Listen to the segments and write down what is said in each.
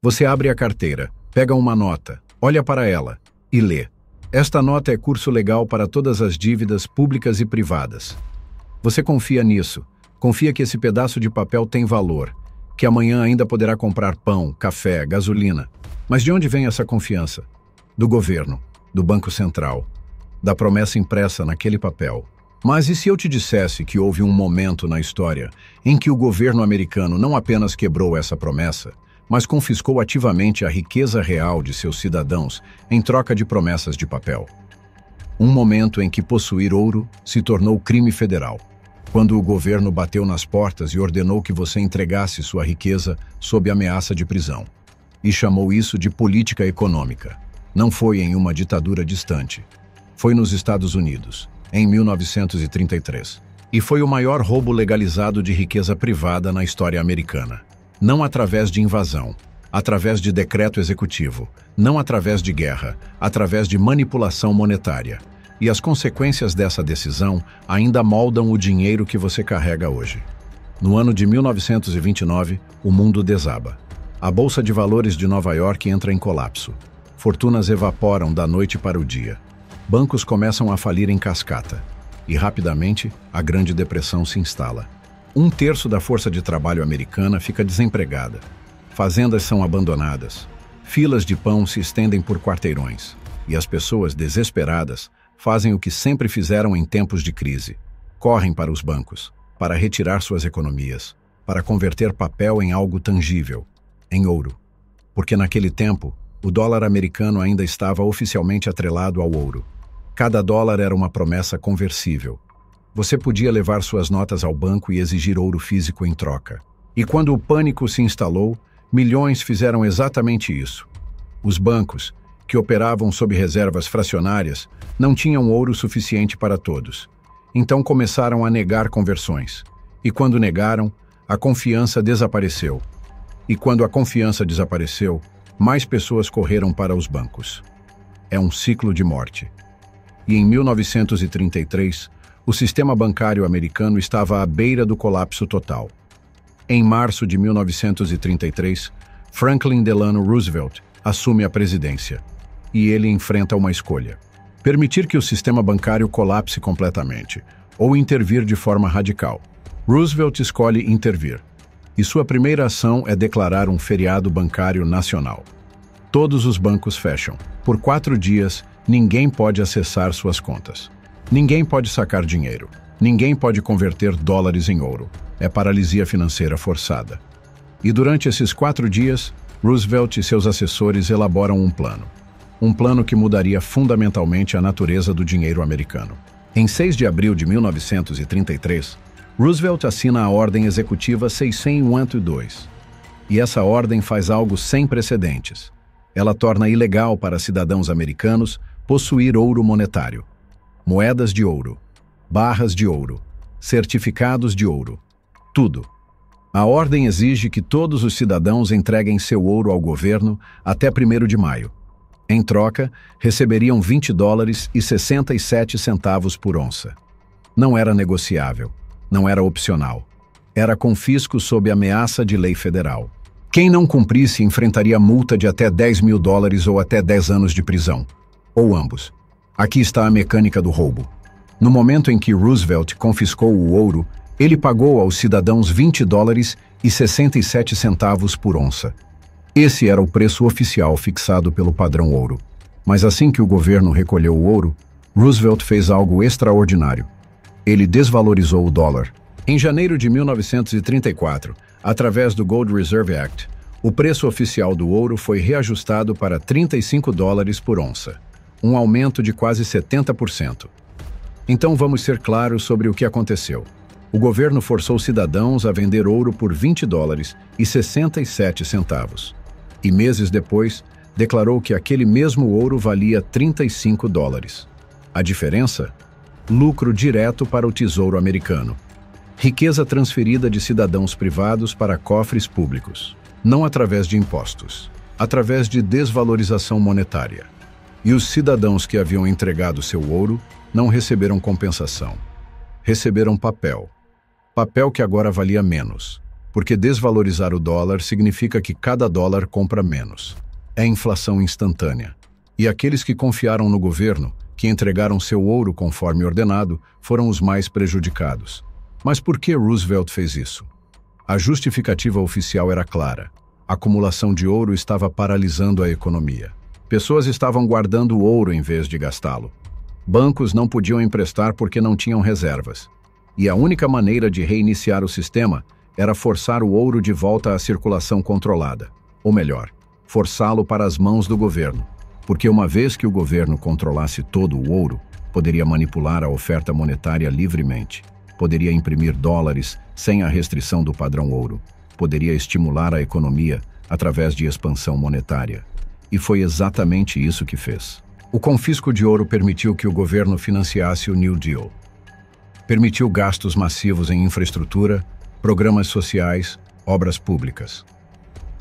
Você abre a carteira, pega uma nota, olha para ela e lê. Esta nota é curso legal para todas as dívidas públicas e privadas. Você confia nisso, confia que esse pedaço de papel tem valor, que amanhã ainda poderá comprar pão, café, gasolina. Mas de onde vem essa confiança? Do governo, do Banco Central, da promessa impressa naquele papel. Mas e se eu te dissesse que houve um momento na história em que o governo americano não apenas quebrou essa promessa, mas confiscou ativamente a riqueza real de seus cidadãos em troca de promessas de papel? Um momento em que possuir ouro se tornou crime federal, quando o governo bateu nas portas e ordenou que você entregasse sua riqueza sob ameaça de prisão. E chamou isso de política econômica. Não foi em uma ditadura distante. Foi nos Estados Unidos, em 1933. E foi o maior roubo legalizado de riqueza privada na história americana. Não através de invasão, através de decreto executivo, não através de guerra, através de manipulação monetária. E as consequências dessa decisão ainda moldam o dinheiro que você carrega hoje. No ano de 1929, o mundo desaba. A Bolsa de Valores de Nova York entra em colapso. Fortunas evaporam da noite para o dia. Bancos começam a falir em cascata. E rapidamente, a Grande Depressão se instala. 1/3 da força de trabalho americana fica desempregada. Fazendas são abandonadas. Filas de pão se estendem por quarteirões. E as pessoas, desesperadas, fazem o que sempre fizeram em tempos de crise. Correm para os bancos, para retirar suas economias, para converter papel em algo tangível, em ouro. Porque naquele tempo, o dólar americano ainda estava oficialmente atrelado ao ouro. Cada dólar era uma promessa conversível. Você podia levar suas notas ao banco e exigir ouro físico em troca. E quando o pânico se instalou, milhões fizeram exatamente isso. Os bancos, que operavam sob reservas fracionárias, não tinham ouro suficiente para todos. Então começaram a negar conversões. E quando negaram, a confiança desapareceu. E quando a confiança desapareceu, mais pessoas correram para os bancos. É um ciclo de morte. E em 1933, o sistema bancário americano estava à beira do colapso total. Em março de 1933, Franklin Delano Roosevelt assume a presidência. E ele enfrenta uma escolha: permitir que o sistema bancário colapse completamente, ou intervir de forma radical. Roosevelt escolhe intervir. E sua primeira ação é declarar um feriado bancário nacional. Todos os bancos fecham. Por 4 dias, ninguém pode acessar suas contas. Ninguém pode sacar dinheiro. Ninguém pode converter dólares em ouro. É paralisia financeira forçada. E durante esses 4 dias, Roosevelt e seus assessores elaboram um plano. Um plano que mudaria fundamentalmente a natureza do dinheiro americano. Em 6 de abril de 1933, Roosevelt assina a Ordem Executiva 602. E essa ordem faz algo sem precedentes. Ela torna ilegal para cidadãos americanos possuir ouro monetário. Moedas de ouro, barras de ouro, certificados de ouro. Tudo. A ordem exige que todos os cidadãos entreguem seu ouro ao governo até 1º de maio. Em troca, receberiam $20,67 por onça. Não era negociável. Não era opcional. Era confisco sob ameaça de lei federal. Quem não cumprisse enfrentaria multa de até $10 mil ou até 10 anos de prisão. Ou ambos. Aqui está a mecânica do roubo. No momento em que Roosevelt confiscou o ouro, ele pagou aos cidadãos $20,67 por onça. Esse era o preço oficial fixado pelo padrão ouro. Mas assim que o governo recolheu o ouro, Roosevelt fez algo extraordinário. Ele desvalorizou o dólar. Em janeiro de 1934, através do Gold Reserve Act, o preço oficial do ouro foi reajustado para $35 por onça, um aumento de quase 70%. Então vamos ser claros sobre o que aconteceu. O governo forçou cidadãos a vender ouro por $20,67. E meses depois, declarou que aquele mesmo ouro valia $35. A diferença? Lucro direto para o Tesouro Americano. Riqueza transferida de cidadãos privados para cofres públicos, não através de impostos, através de desvalorização monetária. E os cidadãos que haviam entregado seu ouro não receberam compensação. Receberam papel. Papel que agora valia menos. Porque desvalorizar o dólar significa que cada dólar compra menos. É inflação instantânea. E aqueles que confiaram no governo, que entregaram seu ouro conforme ordenado, foram os mais prejudicados. Mas por que Roosevelt fez isso? A justificativa oficial era clara. A acumulação de ouro estava paralisando a economia. Pessoas estavam guardando ouro em vez de gastá-lo. Bancos não podiam emprestar porque não tinham reservas. E a única maneira de reiniciar o sistema era forçar o ouro de volta à circulação controlada. Ou melhor, forçá-lo para as mãos do governo. Porque uma vez que o governo controlasse todo o ouro, poderia manipular a oferta monetária livremente. Poderia imprimir dólares sem a restrição do padrão ouro. Poderia estimular a economia através de expansão monetária. E foi exatamente isso que fez. O confisco de ouro permitiu que o governo financiasse o New Deal. Permitiu gastos massivos em infraestrutura, programas sociais, obras públicas.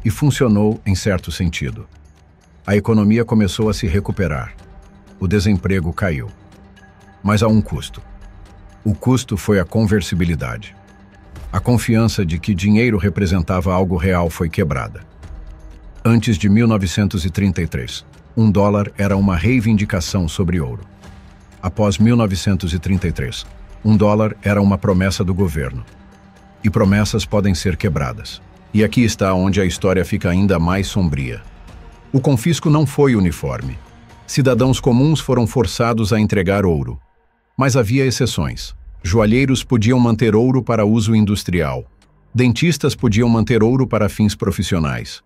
E funcionou em certo sentido. A economia começou a se recuperar. O desemprego caiu. Mas a um custo. O custo foi a conversibilidade. A confiança de que dinheiro representava algo real foi quebrada. Antes de 1933, um dólar era uma reivindicação sobre ouro. Após 1933, um dólar era uma promessa do governo. E promessas podem ser quebradas. E aqui está onde a história fica ainda mais sombria. O confisco não foi uniforme. Cidadãos comuns foram forçados a entregar ouro. Mas havia exceções. Joalheiros podiam manter ouro para uso industrial. Dentistas podiam manter ouro para fins profissionais.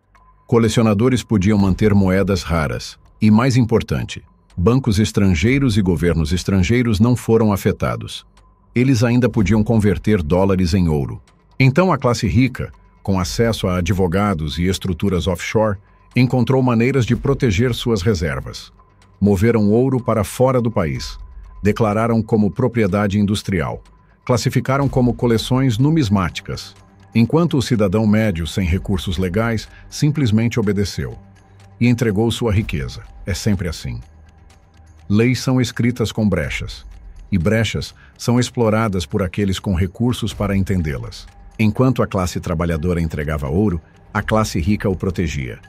Colecionadores podiam manter moedas raras. E, mais importante, bancos estrangeiros e governos estrangeiros não foram afetados. Eles ainda podiam converter dólares em ouro. Então a classe rica, com acesso a advogados e estruturas offshore, encontrou maneiras de proteger suas reservas. Moveram ouro para fora do país. Declararam como propriedade industrial. Classificaram como coleções numismáticas. Enquanto o cidadão médio sem recursos legais simplesmente obedeceu. E entregou sua riqueza. É sempre assim. Leis são escritas com brechas. E brechas são exploradas por aqueles com recursos para entendê-las. Enquanto a classe trabalhadora entregava ouro, a classe rica o protegia.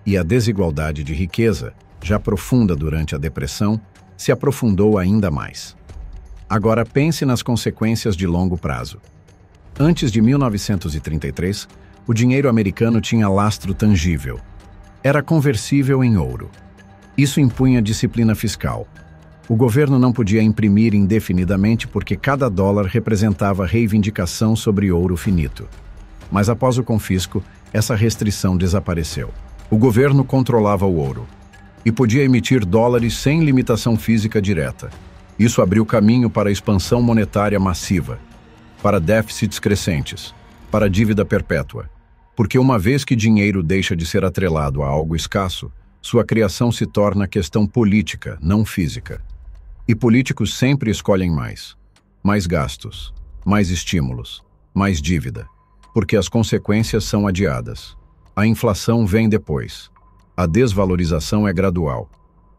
E a desigualdade de riqueza, já profunda durante a Depressão, se aprofundou ainda mais. Agora pense nas consequências de longo prazo. Antes de 1933, o dinheiro americano tinha lastro tangível. Era conversível em ouro. Isso impunha disciplina fiscal. O governo não podia imprimir indefinidamente porque cada dólar representava reivindicação sobre ouro finito. Mas após o confisco, essa restrição desapareceu. O governo controlava o ouro e podia emitir dólares sem limitação física direta. Isso abriu caminho para a expansão monetária massiva, para déficits crescentes, para dívida perpétua. Porque uma vez que dinheiro deixa de ser atrelado a algo escasso, sua criação se torna questão política, não física. E políticos sempre escolhem mais. Mais gastos, mais estímulos, mais dívida. Porque as consequências são adiadas. A inflação vem depois. A desvalorização é gradual.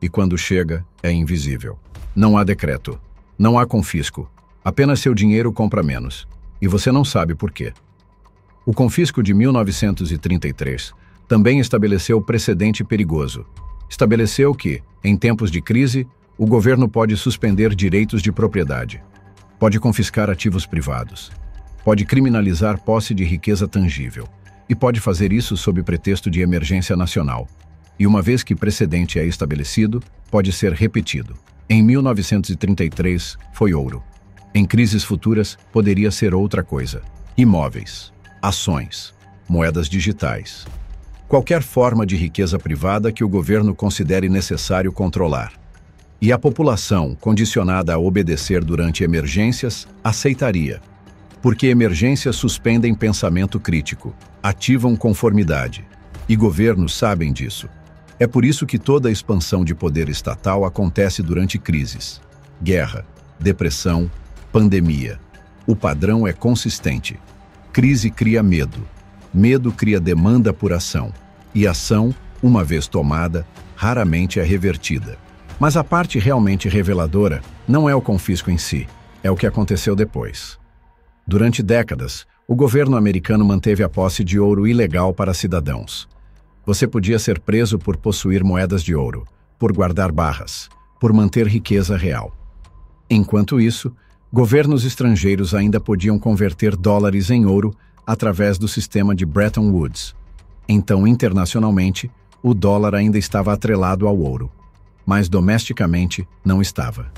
E quando chega, é invisível. Não há decreto. Não há confisco. Apenas seu dinheiro compra menos. E você não sabe por quê. O confisco de 1933 também estabeleceu precedente perigoso. Estabeleceu que, em tempos de crise, o governo pode suspender direitos de propriedade. Pode confiscar ativos privados. Pode criminalizar posse de riqueza tangível. E pode fazer isso sob pretexto de emergência nacional. E uma vez que precedente é estabelecido, pode ser repetido. Em 1933, foi ouro. Em crises futuras, poderia ser outra coisa. Imóveis, ações, moedas digitais. Qualquer forma de riqueza privada que o governo considere necessário controlar. E a população, condicionada a obedecer durante emergências, aceitaria. Porque emergências suspendem pensamento crítico, ativam conformidade. E governos sabem disso. É por isso que toda a expansão de poder estatal acontece durante crises. Guerra, depressão, pandemia. O padrão é consistente. Crise cria medo. Medo cria demanda por ação. E ação, uma vez tomada, raramente é revertida. Mas a parte realmente reveladora não é o confisco em si, é o que aconteceu depois. Durante décadas, O governo americano manteve a posse de ouro ilegal para cidadãos. Você podia ser preso por possuir moedas de ouro, por guardar barras, por manter riqueza real. Enquanto isso, governos estrangeiros ainda podiam converter dólares em ouro através do sistema de Bretton Woods. Então, internacionalmente, o dólar ainda estava atrelado ao ouro, mas domesticamente não estava.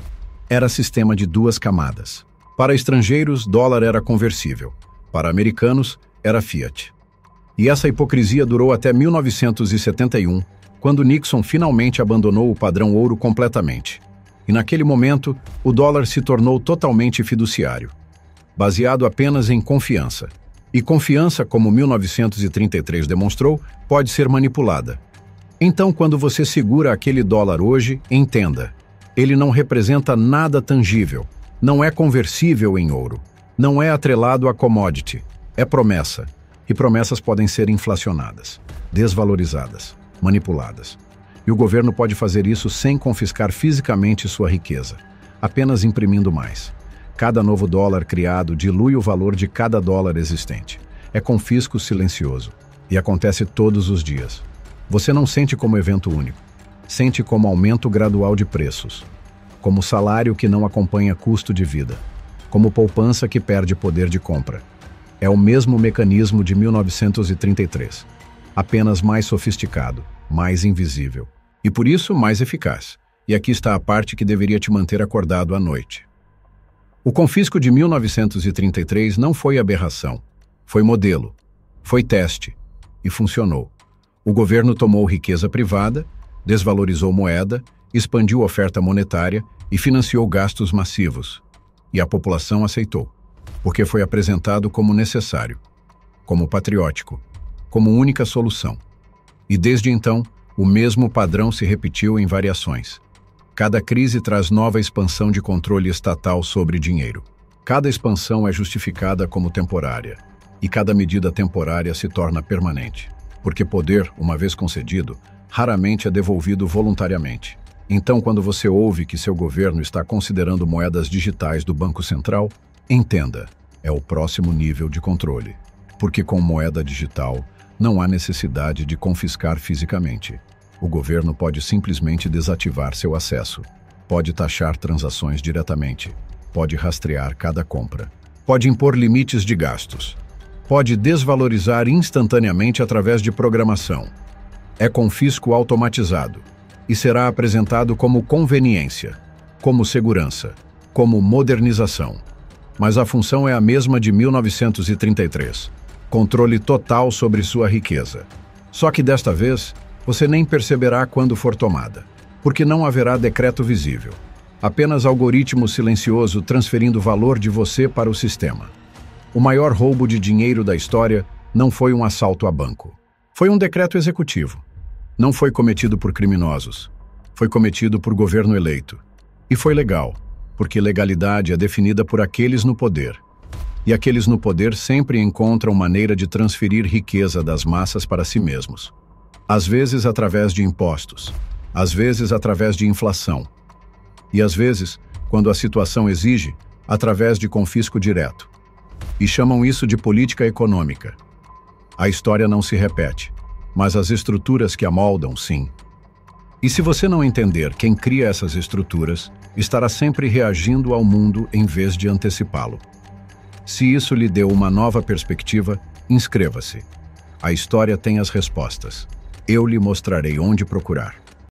Era sistema de duas camadas. Para estrangeiros, dólar era conversível. Para americanos, era fiat. E essa hipocrisia durou até 1971, quando Nixon finalmente abandonou o padrão ouro completamente. E naquele momento, o dólar se tornou totalmente fiduciário, baseado apenas em confiança. E confiança, como 1933 demonstrou, pode ser manipulada. Então, quando você segura aquele dólar hoje, entenda, ele não representa nada tangível, não é conversível em ouro, não é atrelado a commodity, é promessa. E promessas podem ser inflacionadas, desvalorizadas, manipuladas. E o governo pode fazer isso sem confiscar fisicamente sua riqueza, apenas imprimindo mais. Cada novo dólar criado dilui o valor de cada dólar existente. É confisco silencioso e acontece todos os dias. Você não sente como evento único, sente como aumento gradual de preços, como salário que não acompanha custo de vida, como poupança que perde poder de compra. É o mesmo mecanismo de 1933, apenas mais sofisticado, mais invisível, e por isso mais eficaz. E aqui está a parte que deveria te manter acordado à noite. O confisco de 1933 não foi aberração, foi modelo, foi teste, e funcionou. O governo tomou riqueza privada, desvalorizou moeda, expandiu oferta monetária e financiou gastos massivos. E a população aceitou, porque foi apresentado como necessário, como patriótico, como única solução. E desde então, o mesmo padrão se repetiu em variações. Cada crise traz nova expansão de controle estatal sobre dinheiro. Cada expansão é justificada como temporária, e cada medida temporária se torna permanente, porque poder, uma vez concedido, raramente é devolvido voluntariamente. Então, quando você ouve que seu governo está considerando moedas digitais do Banco Central, entenda, é o próximo nível de controle, porque com moeda digital não há necessidade de confiscar fisicamente. O governo pode simplesmente desativar seu acesso, pode taxar transações diretamente, pode rastrear cada compra, pode impor limites de gastos, pode desvalorizar instantaneamente através de programação. É confisco automatizado e será apresentado como conveniência, como segurança, como modernização. Mas a função é a mesma de 1933. Controle total sobre sua riqueza. Só que desta vez, você nem perceberá quando for tomada, porque não haverá decreto visível. Apenas algoritmo silencioso transferindo valor de você para o sistema. O maior roubo de dinheiro da história não foi um assalto a banco. Foi um decreto executivo. Não foi cometido por criminosos. Foi cometido por governo eleito. E foi legal, porque legalidade é definida por aqueles no poder. E aqueles no poder sempre encontram maneira de transferir riqueza das massas para si mesmos. Às vezes através de impostos, às vezes através de inflação. E às vezes, quando a situação exige, através de confisco direto. E chamam isso de política econômica. A história não se repete, mas as estruturas que a moldam, sim. E se você não entender quem cria essas estruturas, estará sempre reagindo ao mundo em vez de antecipá-lo. Se isso lhe deu uma nova perspectiva, inscreva-se. A história tem as respostas. Eu lhe mostrarei onde procurar.